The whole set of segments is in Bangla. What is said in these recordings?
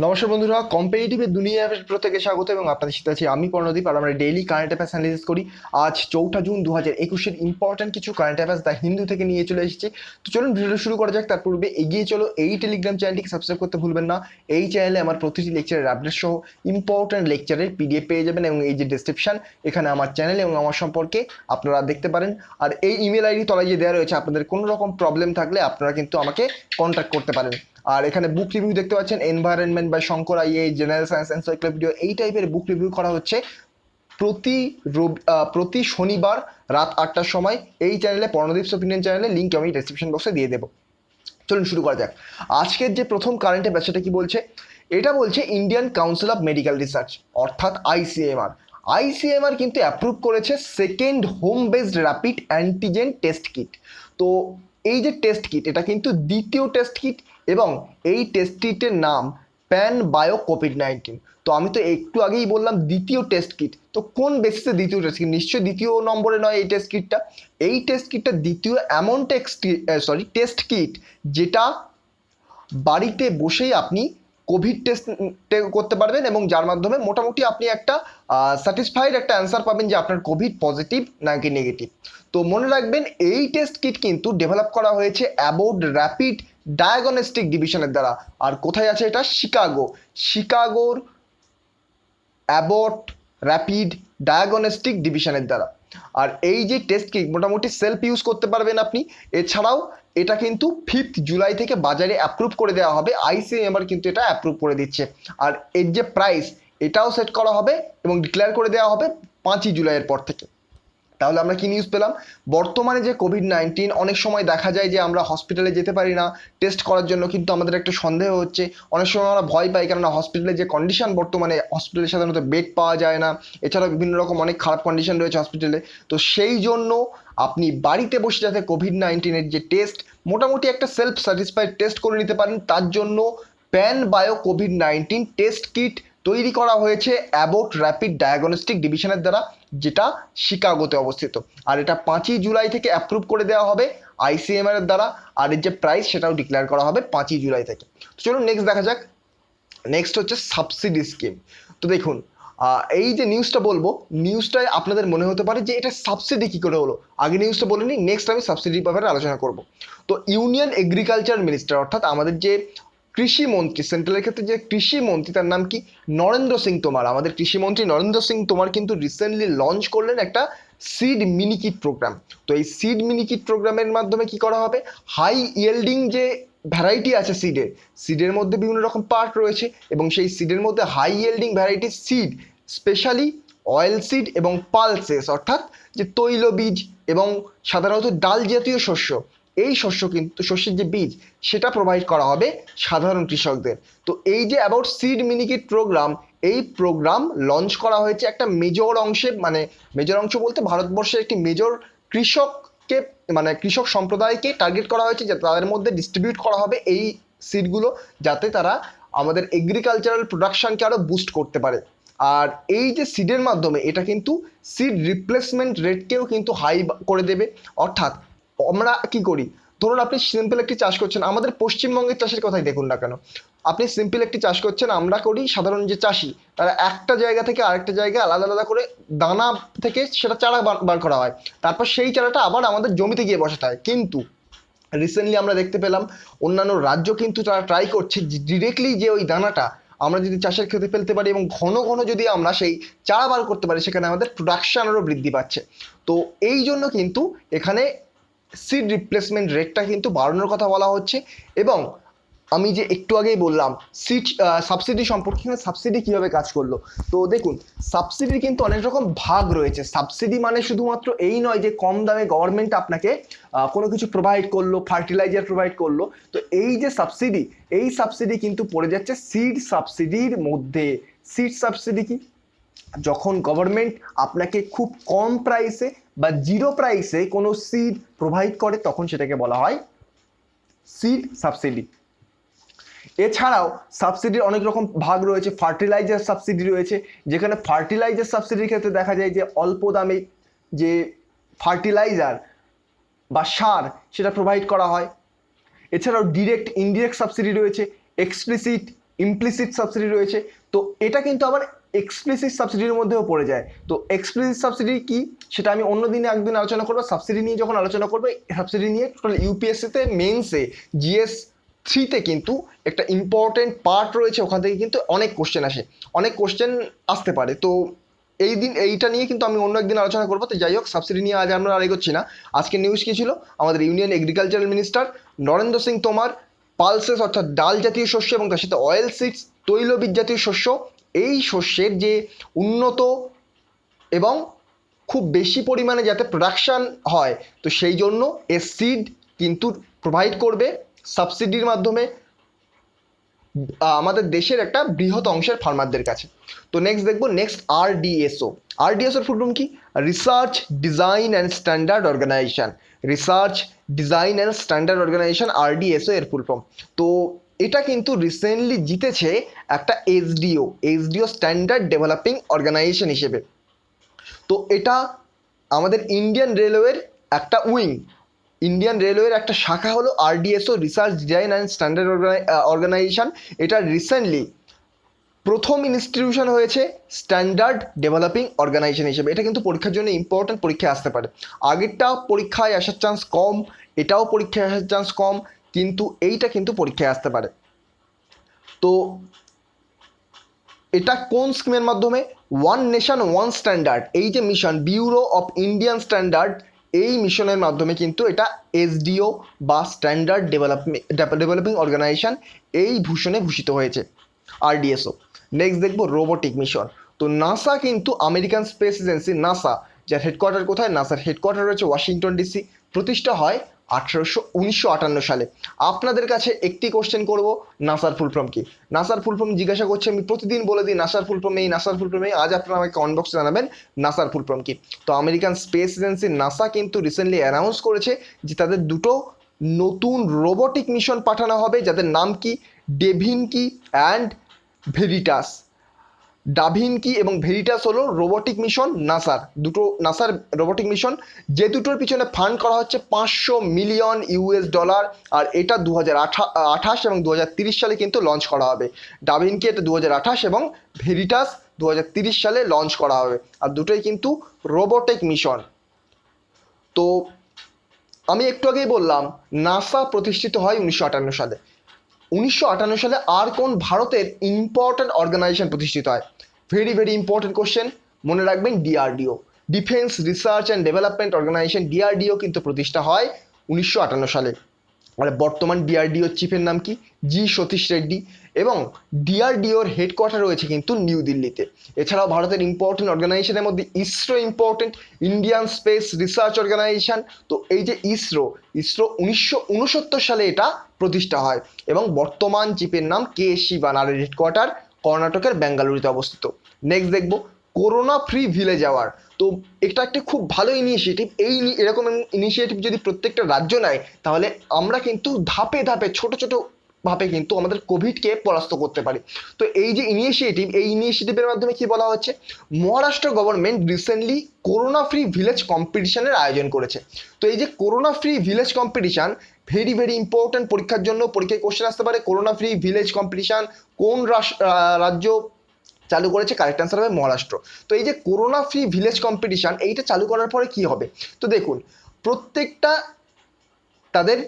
নমস্কার বন্ধুরা, কম্পিটিটিভের দুনিয়ার প্রত্যেকে স্বাগত এবং আপনাদের সাথে আছি আমি পর্ণদীপ। আর আমরা ডেইলি কারেন্ট অ্যাফেয়ার্স অ্যানালিসিস করি। আজ 4 জুন 2021 ইম্পর্টেন্ট কিছু কারেন্ট অ্যাফেয়ার্স দ্য হিন্দু থেকে নিয়ে চলে এসেছি। তো চলুন ভিডিও শুরু করা যাক। তার পূর্বে এগিয়ে চলো, এই টেলিগ্রাম চ্যানেলটিকে সাবস্ক্রাইব করতে ভুলবেন না। এই চ্যানেলে আমার প্রতিটি লেকচারের আপডেট সহ ইম্পর্টেন্ট লেকচারের পিডিএফ পেয়ে যাবেন এবং এই যে ডেসক্রিপশন, এখানে আমার চ্যানেল এবং আমার সম্পর্কে আপনারা দেখতে পারেন। আর এই ইমেল আইডি তলায় যে দেওয়া রয়েছে, আপনাদের কোনো রকম প্রবলেম থাকলে আপনারা কিন্তু আমাকে কন্ট্যাক্ট করতে পারেন। আর এখানে বুক রিভিউ দেখতে পাচ্ছেন, environment by Shankar IAS, general science encyclopedia, এই টাইপের বুক রিভিউ করা হচ্ছে প্রতি শনিবার রাত 8টার সময় এই চ্যানেলে, পর্ণদীপস ওপিনিয়ন চ্যানেলে। লিঙ্ক আমি ডেসক্রিপশন বক্সে দিয়ে দেবো। চলুন শুরু করা যাক। আজকের যে প্রথম কারেন্ট অ্যাফেয়ার সেটা কি বলছে? এটা বলছে Indian council of medical research অর্থাৎ আইসিএমআর। আইসিএমআর কিন্তু অ্যাপ্রুভ করেছে second home based rapid antigen test kit. তো এই যে টেস্ট কিট, এটা কিন্তু দ্বিতীয় টেস্ট কিট এবং এই টেস্ট কিটের নাম প্যান বায়ো কোভিড-19। তো আমি তো একটু আগেই বললাম দ্বিতীয় টেস্ট কিট, তো কোন বেসিসে দ্বিতীয় টেস্ট কিট? নিশ্চয়ই দ্বিতীয় নম্বরে নয় এই টেস্ট কিটটা। এই টেস্ট কিটটা দ্বিতীয় এমন টেস্ট কিট যেটা বাড়িতে বসেই আপনি কোভিড টেস্ট করতে পারবেন এবং যার মাধ্যমে মোটামুটি আপনি একটা স্যাটিসফাইড একটা অ্যান্সার পাবেন যে আপনার কোভিড পজিটিভ নাকি নেগেটিভ। তো মনে রাখবেন, এই টেস্ট কিট কিন্তু ডেভেলপ করা হয়েছে অ্যাবোট র্যাপিড ডায়াগনস্টিক ডিভিশনের দ্বারা। আর কোথায় আছে এটা? শিকাগোর অ্যাবোট র্যাপিড ডায়াগনস্টিক ডিভিশনের দ্বারা। আর এই যে টেস্ট কিট মোটামুটি সেলফ ইউজ করতে পারবেন আপনি। এছাড়াও এটা কিন্তু 5 জুলাই থেকে বাজারে অ্যাপ্রুভ করে দেওয়া হবে। আইসিএমআর কিন্তু এটা অ্যাপ্রুভ করে দিচ্ছে। আর এর যে প্রাইস, এটাও সেট করা হবে এবং ডিক্লেয়ার করে দেওয়া হবে 5ই জুলাইয়ের পর থেকে। তাহলে আমরা কি নিউজ পেলাম? বর্তমানে যে কোভিড-19, অনেক সময় দেখা যায় যে আমরা হসপিটালে যেতে পারি না টেস্ট করার জন্য, কিন্তু আমাদের একটা সন্দেহ হচ্ছে। অনেক সময় আমরা ভয় পাই, কেননা হসপিটালে যে কন্ডিশন, বর্তমানে হসপিটালে সাধারণত বেড পাওয়া যায় না, এছাড়াও বিভিন্ন রকম অনেক খারাপ কন্ডিশন রয়েছে হসপিটালে। তো সেই জন্য আপনি বাড়িতে বসে যাতে কোভিড-19-এর যে টেস্ট, মোটামুটি একটা সেলফ স্যাটিসফাইড টেস্ট করে নিতে পারেন, তার জন্য pan bio COVID-19 test kit তৈরি করা হয়েছে অ্যাবোট র্যাপিড ডায়াগনস্টিক ডিভিশনের দ্বারা, যেটা শিকাগোতে অবস্থিত। আর এটা 5ই জুলাই থেকে অ্যাপ্রুভ করে দেওয়া হবে আইসিএমআর এর দ্বারা। আর এর যে প্রাইস, সেটাও ডিক্লেয়ার করা হবে 5ই জুলাই থেকে। তো চলুন নেক্সট দেখা যাক। নেক্সট হচ্ছে সাবসিডি স্কিম। তো দেখুন, এই যে নিউজটা বলবো, নিউজটায় আপনাদের মনে হতে পারে যে এটা সাবসিডি কী করে হলো, আগে নিউজটা বলে নিই, নেক্সট আমি সাবসিডির ব্যাপারে আলোচনা করব। তো ইউনিয়ন এগ্রিকালচার মিনিস্টার অর্থাৎ আমাদের যে কৃষিমন্ত্রী, সেন্ট্রালের ক্ষেত্রে যে কৃষিমন্ত্রী, তার নাম কি? নরেন্দ্র সিং তোমার। আমাদের কৃষিমন্ত্রী নরেন্দ্র সিং তোমার কিন্তু রিসেন্টলি লঞ্চ করলেন একটা সিড মিনিকিট প্রোগ্রাম। তো এই সিড মিনিকিট প্রোগ্রামের মাধ্যমে কি করা হবে? হাই ইয়েল্ডিং যে ভ্যারাইটি আছে সিডের মধ্যে বিভিন্ন রকম পার্ট রয়েছে এবং সেই সিডের মধ্যে হাই ইয়েল্ডিং ভ্যারাইটির সিড, স্পেশালি অয়েল সিড এবং পালসেস অর্থাৎ যে তৈলবীজ এবং সাধারণত ডাল জাতীয় শস্য, এই শস্যের যে বীজ, সেটা প্রোভাইড করা হবে সাধারণ কৃষকদের। তো এই যে অ্যাবাউট সিড মিনিকিট প্রোগ্রাম, এই প্রোগ্রাম লঞ্চ করা হয়েছে একটা মেজর অংশে, মানে মেজর অংশ বলতে ভারতবর্ষের একটি মেজর কৃষককে, মানে কৃষক সম্প্রদায়কে টার্গেট করা হয়েছে, যাতে তাদের মধ্যে ডিস্ট্রিবিউট করা হবে এই সিডগুলো, যাতে তারা আমাদের এগ্রিকালচারাল প্রোডাকশনকে আরও বুস্ট করতে পারে। আর এই যে সিডের মাধ্যমে এটা কিন্তু সিড রিপ্লেসমেন্ট রেটকেও কিন্তু হাই করে দেবে। অর্থাৎ আমরা কি করি, ধরুন আপনি সিম্পল একটি চাষ করছেন, আমাদের পশ্চিমবঙ্গের চাষের কথাই দেখুন না কেন, আপনি সিম্পল একটি চাষ করছেন, আমরা করি সাধারণ যে চাষি, তারা একটা জায়গা থেকে আরেকটা জায়গায় আলাদা আলাদা করে দানা থেকে সেটা চারা বার করা হয়, তারপর সেই চারাটা আবার আমাদের জমিতে গিয়ে বসাতে হয়। কিন্তু রিসেন্টলি আমরা দেখতে পেলাম অন্যান্য রাজ্য কিন্তু তারা ট্রাই করছে ডিরেক্টলি যে ওই দানাটা আমরা যদি চাষের ক্ষেতে ফেলতে পারি এবং ঘন ঘন যদি আমরা সেই চারা বার করতে পারি, সেখানে আমাদের প্রোডাকশন আরও বৃদ্ধি পাচ্ছে। তো এই জন্য কিন্তু এখানে সিড রিপ্লেসমেন্ট রেটটা কিন্তু বাড়ানোর কথা বলা হচ্ছে। এবং আমি যে একটু আগেই বললাম সিড সাবসিডি সম্পর্কে, সাবসিডি কীভাবে কাজ করলো, তো দেখুন সাবসিডির কিন্তু অনেক রকম ভাগ রয়েছে। সাবসিডি মানে শুধুমাত্র এই নয় যে কম দামে গভর্নমেন্ট আপনাকে কোনো কিছু প্রোভাইড করলো, ফার্টিলাইজার প্রোভাইড করলো। তো এই যে সাবসিডি, এই সাবসিডি কিন্তু পড়ে যাচ্ছে সিড সাবসিডির মধ্যে। সিড সাবসিডি কি? যখন গভর্নমেন্ট আপনাকে খুব কম প্রাইসে বা জিরো প্রাইসে কোনো সিড প্রোভাইড করে, তখন সেটাকে বলা হয় সিড সাবসিডি। এছাড়াও সাবসিডির অনেক রকম ভাগ রয়েছে। ফার্টিলাইজার সাবসিডি রয়েছে, যেখানে ফার্টিলাইজার সাবসিডির ক্ষেত্রে দেখা যায় যে অল্প দামে যে ফার্টিলাইজার বা সার সেটা প্রোভাইড করা হয়। এছাড়াও ডিরেক্ট ইনডিরেক্ট সাবসিডি রয়েছে, এক্সপ্লিসিট ইমপ্লিসিট সাবসিডি রয়েছে, তো এটা কিন্তু আবার এক্সপ্লিসিট সাবসিডির মধ্যেও পড়ে যায়। তো এক্সপ্লিসিট সাবসিডি কি সেটা আমি অন্য দিনে একদিন আলোচনা করবো। সাবসিডি নিয়ে যখন আলোচনা করবো, সাবসিডি নিয়ে টোটাল ইউপিএসসিতে মেন্সে GS3-তে কিন্তু একটা ইম্পর্টেন্ট পার্ট রয়েছে, ওখান থেকে কিন্তু অনেক কোশ্চেন আসে, অনেক কোশ্চেন আসতে পারে। তো এইটা নিয়ে কিন্তু আমি অন্য একদিন আলোচনা করবো। তো যাই হোক, সাবসিডি নিয়ে আজ আমরা আর এগোচ্ছি না। আজকে নিউজ কি ছিল, আমাদের union agricultural minister Narendra Singh তোমার পালসেস অর্থাৎ ডাল জাতীয় শস্য এবং তার সাথে অয়েল সিডস তৈলবীজ জাতীয় শস্য, এই শস্যের যে উন্নত এবং খুব বেশি পরিমাণে যাতে প্রোডাকশান হয়, তো সেই জন্য এ সিড কিন্তু প্রোভাইড করবে সাবসিডির মাধ্যমে আমাদের দেশের একটা বৃহৎ অংশের ফার্মারদের কাছে। তো নেক্সট দেখবো, নেক্সট RDSOর ফুল ফর্ম কি, research design and standard organisation. Research design and standard organisation RDSO এর ফুল ফর্ম। তো এটা কিন্তু রিসেন্টলি জিতেছে একটা SDO স্ট্যান্ডার্ড ডেভেলপিং অর্গানাইজেশন হিসেবে। তো এটা আমাদের ইন্ডিয়ান রেলওয়ের একটা উইং, ইন্ডিয়ান রেলওয়ের একটা শাখা হলো RDSO, research design and standard organisation. এটা রিসেন্টলি প্রথম ইনস্টিটিউশন হয়েছে স্ট্যান্ডার্ড ডেভেলপিং অর্গানাইজেশন হিসেবে। এটা কিন্তু পরীক্ষার জন্য ইম্পর্টেন্ট, পরীক্ষায় আসতে পারে। আগেরটা পরীক্ষায় আসার চান্স কম, এটাও পরীক্ষায় আসার চান্স কম, কিন্তু এইটা কিন্তু পরীক্ষায় আসতে পারে। তো এটা কোন স্কিমের মাধ্যমে, ওয়ান নেশন ওয়ান স্ট্যান্ডার্ড, এই যে mission bureau of Indian standard, এই মিশনের মাধ্যমে কিন্তু এটা SDO বা স্ট্যান্ডার্ড ডেভেলপিং অর্গানাইজেশন এই ভূষণে ভূষিত হয়েছে RDSO। নেক্সট দেখবো রোবোটিক মিশন। তো নাসা কিন্তু আমেরিকান স্পেস এজেন্সি নাসা, যার হেডকোয়ার্টার কোথায়, নাসার হেডকোয়ার্টার রয়েছে ওয়াশিংটন DC, প্রতিষ্ঠা হয় 1958 সালে। আপনাদের কাছে একটি কোশ্চেন করব, নাসার ফুল ফর্ম কি। নাসার ফুল ফর্ম জিজ্ঞাসা করছে, আমি প্রতিদিন বলে দিই নাসার ফুল ফর্ম এই, নাসার ফুল ফর্ম এই। আজ আপনারা আমাকে কমেন্ট বক্সে জানাবেন নাসার ফুল ফর্ম কি। তো আমেরিকান স্পেস এজেন্সি নাসা কিন্তু রিসেন্টলি অ্যানাউন্স করেছে যে তাদের দুটো নতুন রোবোটিক মিশন পাঠানো হবে, যাদের নাম কি, ডেভিনকি অ্যান্ড ভেরিটাস। ডাভিনকি এবং ভেরিটাস হলো রোবোটিক মিশন নাসার রোবোটিক মিশন, যে দুটোর পিছনে ফান্ড করা হচ্ছে $500 মিলিয়ন। আর এটা 2028 এবং 2030 সালে কিন্তু লঞ্চ করা হবে। ডাভিনকি এটা 2028 এবং ভেরিটাস 2030 সালে লঞ্চ করা হবে, আর দুটোই কিন্তু রোবোটিক মিশন। তো আমি একটু আগেই বললাম নাসা প্রতিষ্ঠিত হয় 1958 সালে। 1958 সালে আর কোন ভারতের ইম্পর্টেন্ট অর্গানাইজেশন প্রতিষ্ঠিত হয়, ভেরি ভেরি ইম্পর্টেন্ট কোশ্চেন, মনে রাখবেন DRDO, defence research and development organisation. DRDO কিন্তু প্রতিষ্ঠা হয় 1958 সালে। আর বর্তমান DRDO চিফের নাম কি, সতীশ রেড্ডি, এবং DRDOর হেডকোয়ার্টার রয়েছে কিন্তু নিউ দিল্লিতে। এছাড়াও ভারতের ইম্পর্টেন্ট অর্গানাইজেশনের মধ্যে ISRO important, Indian space research organisation. তো এই যে ইসরো 1969 সালে এটা প্রতিষ্ঠা হয়, এবং বর্তমান চিফের নাম K. শিবান, আর হেডকোয়ার্টার কর্ণাটকের বেঙ্গালুরুতে অবস্থিত। নেক্সট দেখবো করোনা ফ্রি ভিলেজ অ্যাওয়ার্ড। তো এটা একটা খুব ভালো ইনিশিয়েটিভ। এরকম ইনিশিয়েটিভ যদি প্রত্যেকটা রাজ্য নেয়, তাহলে আমরা কিন্তু ধাপে ধাপে ছোট ছোট ভাবে কিন্তু আমাদের কোভিডকে পরাস্ত করতে পারি। তো এই যে ইনিশিয়েটিভের মাধ্যমে কি বলা হচ্ছে, Maharashtra government recently corona free village কম্পিটিশনের আয়োজন করেছে। তো এই যে corona free village competition very very important, পরীক্ষার জন্য পরীক্ষায় কোশ্চেন আসতে পারে। করোনা ফ্রি ভিলেজ কম্পিটিশন কোন রাজ্য চালু করেছে, কারেক্ট অ্যান্সার হবে মহারাষ্ট্র। তো এই যে করোনা ফ্রি ভিলেজ কম্পিটিশন, এইটা চালু করার পরে কি হবে, তো দেখুন প্রত্যেকটা তাদের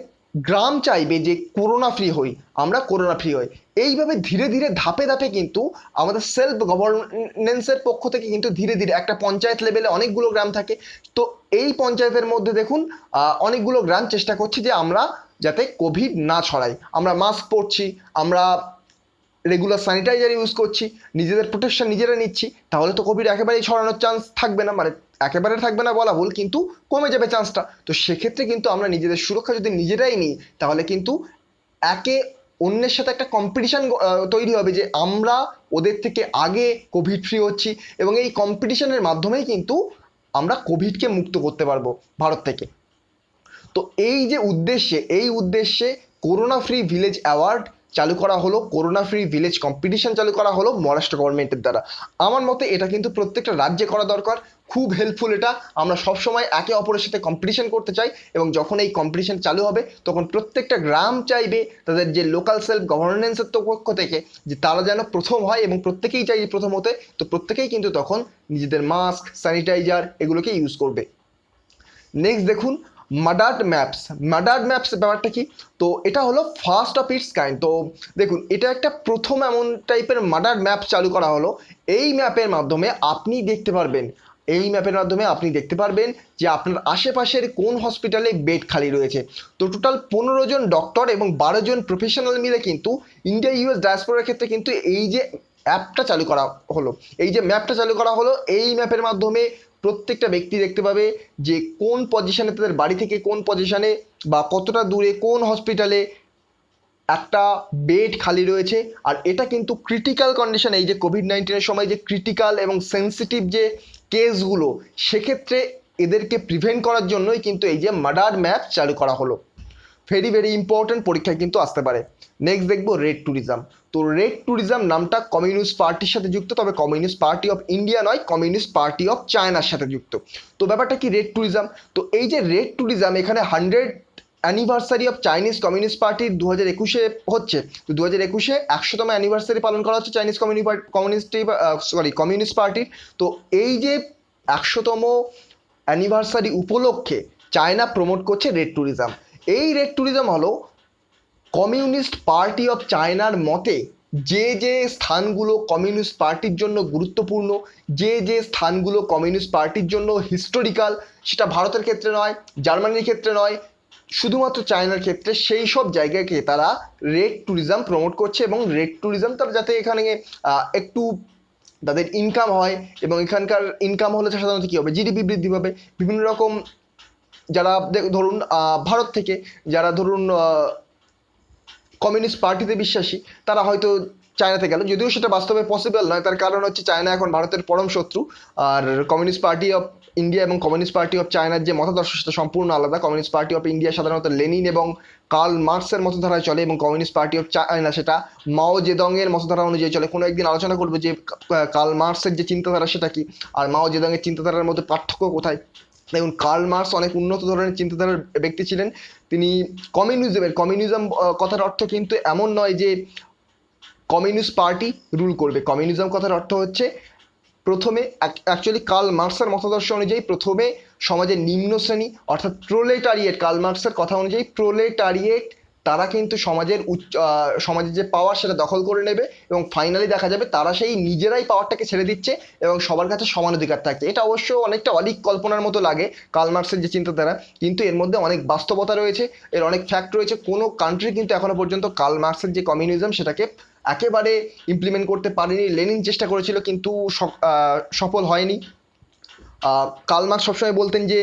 গ্রাম চাইবে যে করোনা ফ্রি হই, আমরা করোনা ফ্রি হই। এইভাবে ধীরে ধীরে ধাপে ধাপে কিন্তু আমাদের সেলফ গভর্নেন্সের পক্ষ থেকে কিন্তু ধীরে ধীরে একটা পঞ্চায়েত লেভেলে অনেকগুলো গ্রাম থাকে, তো এই পঞ্চায়েতের মধ্যে দেখুন অনেকগুলো গ্রাম চেষ্টা করছে যে আমরা যাতে কোভিড না ছড়াই, আমরা মাস্ক পরছি, আমরা রেগুলার স্যানিটাইজার ইউজ করছি, নিজেদের প্রোটেকশন নিজেরা নিচ্ছি, তাহলে তো কোভিড একেবারেই ছড়ানোর চান্স থাকবে না, মানে একেবারে থাকবে না বলা ভুল, কিন্তু কমে যাবে চান্সটা। তো সেক্ষেত্রে কিন্তু আমরা নিজেদের সুরক্ষা যদি নিজেরাই নিই, তাহলে কিন্তু একে অন্যের সাথে একটা কম্পিটিশন তৈরি হবে যে আমরা ওদের থেকে আগে কোভিড ফ্রি হচ্ছি, এবং এই কম্পিটিশনের মাধ্যমেই কিন্তু আমরা কোভিডকে মুক্ত করতে পারবো ভারত থেকে। তো এই যে উদ্দেশ্যে করোনা ফ্রি ভিলেজ অ্যাওয়ার্ড চালু করা হলো, করোনা ফ্রি ভিলেজ কম্পিটিশন চালু করা হলো মহারাষ্ট্র গভর্নমেন্টের দ্বারা। আমার মতে এটা কিন্তু প্রত্যেকটা রাজ্যে করা দরকার, খুব হেল্পফুল এটা। আমরা সবসময় একে অপরের সাথে কম্পিটিশন করতে চাই, এবং যখন এই কম্পিটিশন চালু হবে তখন প্রত্যেকটা গ্রাম চাইবে তাদের যে লোকাল সেলফ গভর্নেন্সের পক্ষ থেকে যে তারা যেন প্রথম হয়, এবং প্রত্যেকেই চাই প্রথম হতে। তো প্রত্যেকেই কিন্তু তখন নিজেদের মাস্ক, স্যানিটাইজার এগুলোকে ইউজ করবে। নেক্সট দেখুন মাডার্ড ম্যাপস। মাডার্ড ম্যাপস ব্যাপারটা কি? তো এটা হলো ফার্স্ট অফ ইটস কাইন্ড। তো দেখুন এটা একটা প্রথম এমন টাইপের মাডার্ড ম্যাপ চালু করা হলো। এই ম্যাপের মাধ্যমে আপনি দেখতে পারবেন, যে আপনার আশেপাশের কোন হসপিটালে বেড খালি রয়েছে। তো টোটাল 15 জন ডক্টর এবং 12 জন প্রফেশনাল মিলে কিন্তু ইন্ডিয়া ইউএস ডায়াসপোরার ক্ষেত্রে কিন্তু এই যে ম্যাপটা চালু করা হলো, এই ম্যাপের মাধ্যমে প্রত্যেকটা ব্যক্তি দেখতে পাবে যে কোন পজিশনে, তাদের বাড়ি থেকে কোন পজিশনে বা কতটা দূরে কোন হসপিটালে একটা বেড খালি রয়েছে। আর এটা কিন্তু ক্রিটিক্যাল কন্ডিশন, এই যে কোভিড-19 সময় যে ক্রিটিক্যাল এবং সেন্সিটিভ যে কেসগুলো, সেক্ষেত্রে এদেরকে প্রিভেন্ট করার জন্যই কিন্তু এই যে মাডার্ড ম্যাপ চালু করা হলো। ভেরি ভেরি ইম্পর্টেন্ট, পরীক্ষায় কিন্তু আসতে পারে। নেক্সট দেখবো রেড ট্যুরিজম। তো রেড ট্যুরিজম নামটা কমিউনিস্ট পার্টির সাথে যুক্ত, তবে কমিউনিস্ট পার্টি অফ ইন্ডিয়া নয়, কমিউনিস্ট পার্টি অফ চায়নার সাথে যুক্ত। তো ব্যাপারটা কি রেড ট্যুরিজম? তো এই যে রেড ট্যুরিজম, এখানে 100 অ্যানিভার্সারি অফ চাইনিজ কমিউনিস্ট পার্টির 2021 হচ্ছে। তো 2021 100তম অ্যানিভার্সারি পালন করা হচ্ছে চাইনিজ কমিউনিস্ট পার্টির। তো এই যে 100তম অ্যানিভার্সারি উপলক্ষে চায়না প্রমোট করছে রেড ট্যুরিজম। এই রেড ট্যুরিজম হলো কমিউনিস্ট পার্টি অফ চায়নার মতে যে যে স্থানগুলো কমিউনিস্ট পার্টির জন্য গুরুত্বপূর্ণ, যে যে স্থানগুলো কমিউনিস্ট পার্টির জন্য হিস্টোরিক্যাল, সেটা ভারতের ক্ষেত্রে নয়, জার্মানির ক্ষেত্রে নয়, শুধুমাত্র চায়নার ক্ষেত্রে, সেই সব জায়গাকে তারা রেড ট্যুরিজম প্রমোট করছে। এবং রেড ট্যুরিজম তারা যাতে এখানে একটু তাদের ইনকাম হয়, এবং এখানকার ইনকাম হলে সাধারণত কী হবে, জিডিপি বৃদ্ধি পাবে। বিভিন্ন রকম যারা ধরুন ভারত থেকে যারা ধরুন কমিউনিস্ট পার্টিতে বিশ্বাসী, তারা হয়তো চায়নাতে গেল, যদিও সেটা বাস্তবে পসিবল নয়। তার কারণ হচ্ছে চায়না এখন ভারতের পরম শত্রু, আর কমিউনিস্ট পার্টি অফ ইন্ডিয়া এবং কমিউনিস্ট পার্টি অফ চায়নার যে মতাদর্শ সেটা সম্পূর্ণ আলাদা। কমিউনিস্ট পার্টি অফ ইন্ডিয়া সাধারণত লেনিন এবং কার্ল মার্কসের মতধারায় চলে, এবং কমিউনিস্ট পার্টি অফ চায়না সেটা মাও জেদংয়ের মতধারা অনুযায়ী চলে। কোনো একদিন আলোচনা করবো যে কার্ল মার্কসের যে চিন্তাধারা সেটা কি, আর মাও জেদংয়ের চিন্তাধারার মধ্যে পার্থক্য কোথায়। দেখুন কার্ল মার্কস অনেক উন্নত ধরনের চিন্তাধারার ব্যক্তি ছিলেন। তিনি কমিউনিজম কথার অর্থ কিন্তু এমন নয় যে কমিউনিস্ট পার্টি রুল করবে। কমিউনিজম কথার অর্থ হচ্ছে প্রথমে, অ্যাকচুয়ালি কার্ল মার্কসের মতাদর্শ অনুযায়ী প্রথমে সমাজের নিম্ন শ্রেণী অর্থাৎ প্রোলেটারিয়েট, কার্ল মার্কসের কথা অনুযায়ী প্রোলেটারিয়েট তারা কিন্তু সমাজের যে পাওয়ার সেটা দখল করে নেবে, এবং ফাইনালি দেখা যাবে তারা সেই নিজেরাই পাওয়ারটাকে ছেড়ে দিচ্ছে এবং সবার কাছে সমান অধিকার থাকছে। এটা অবশ্য অনেকটা অলীক কল্পনার মতো লাগে কার্ল মার্কসের যে চিন্তাধারা, কিন্তু এর মধ্যে অনেক বাস্তবতা রয়েছে, এর অনেক ফ্যাক্ট রয়েছে। কোনো কান্ট্রি কিন্তু এখনো পর্যন্ত কার্ল মার্কসের যে কমিউনিজম সেটাকে একেবারে ইমপ্লিমেন্ট করতে পারেনি। লেনিন চেষ্টা করেছিল কিন্তু সফল হয়নি। কার্ল মার্কস সবসময় বলতেন যে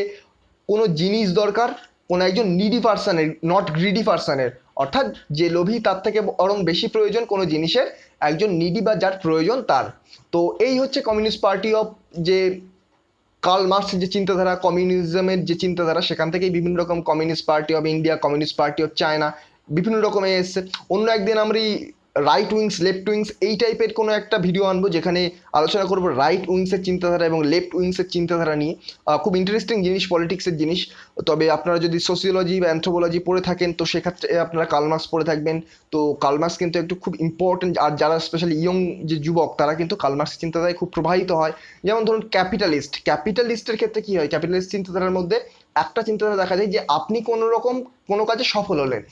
কোনো জিনিস দরকার কোনো একজন নিডি পার্সনের, নট গ্রিডি পার্সনের, অর্থাৎ যে লোভী তার থেকে বরং বেশি প্রয়োজন কোনো জিনিসের একজন নিডি বা যার প্রয়োজন তার। তো এই হচ্ছে কমিউনিস্ট পার্টি অফ যে কার্ল মার্কসের যে চিন্তাধারা, কমিউনিজমের যে চিন্তাধারা, সেখান থেকেই বিভিন্ন রকম communist party of India, communist party of China বিভিন্ন রকমের এসছে। অন্য একদিন আমরা রাইট উইংস লেফট উইংস এই টাইপের কোনো একটা ভিডিও আনবো যেখানে আলোচনা করবো রাইট উইংসের চিন্তাধারা এবং লেফট উইংসের চিন্তাধারা নিয়ে। খুব ইন্টারেস্টিং জিনিস, পলিটিক্সের জিনিস। তবে আপনারা যদি সোসিওলজি বা অ্যানথ্রোপোলজি পড়ে থাকেন তো সেক্ষেত্রে আপনারা কার্ল মার্কস পড়ে থাকবেন। তো কার্ল মার্কস কিন্তু একটু খুব ইম্পর্টেন্ট, আর যারা স্পেশালি ইয়ং যে যুবক তারা কিন্তু কার্ল মার্কসের চিন্তাধারায় খুব প্রভাবিত হয়। যেমন ধরুন ক্যাপিটালিস্টের ক্ষেত্রে কী হয়, ক্যাপিটালিস্ট চিন্তাধারার মধ্যে একটা চিন্তাধারা দেখা যায় যে আপনি কোনো কাজে সফল হলেন,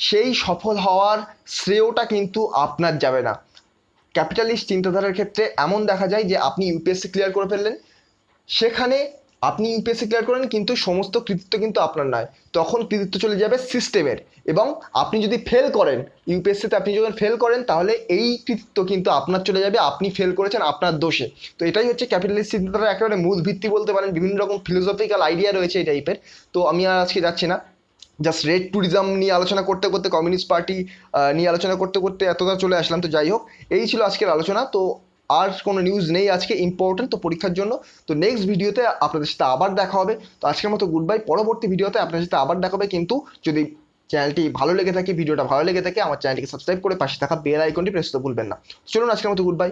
সেই সফল হওয়ার শ্রেয়টা কিন্তু আপনার যাবে না। ক্যাপিটালিস্ট চিন্তাধারার ক্ষেত্রে এমন দেখা যায় যে আপনি ইউপিএসসি ক্লিয়ার করে ফেললেন, সেখানে আপনি ইউপিএসসি ক্লিয়ার করেন কিন্তু সমস্ত কৃতিত্ব কিন্তু আপনার নয়, তখন কৃতিত্ব চলে যাবে সিস্টেমের। এবং আপনি যদি ফেল করেন ইউপিএসসিতে, আপনি যখন ফেল করেন তাহলে এই কৃতিত্ব কিন্তু আপনার চলে যাবে, আপনি ফেল করেছেন আপনার দোষে। তো এটাই হচ্ছে ক্যাপিটালিস্ট চিন্তাধারার একেবারে মূল ভিত্তি বলতে পারেন। বিভিন্ন রকম ফিলোসফিক্যাল আইডিয়া রয়েছে এই টাইপের। তো আমি আর আজকে যাচ্ছি না, জাস্ট রেড ট্যুরিজম নিয়ে আলোচনা করতে করতে, কমিউনিস্ট পার্টি নিয়ে আলোচনা করতে করতে এতটা চলে আসলাম। তো যাই হোক, এই ছিল আজকের আলোচনা। তো আর কোনো নিউজ নেই আজকে ইম্পর্টেন্ট তো পরীক্ষার জন্য। তো নেক্সট ভিডিওতে আপনাদের সাথে আবার দেখা হবে। তো আজকের মতো গুড বাই। পরবর্তী ভিডিওতে আপনাদের সাথে আবার দেখা হবে, কিন্তু যদি চ্যানেলটি ভালো লেগে থাকে, ভিডিওটা ভালো লেগে থাকে, আমার চ্যানেলটিকে সাবস্ক্রাইব করে পাশে থাকা বেল আইকনটি প্রেস করতে ভুলবেন না। চলুন আজকের মতো গুড বাই।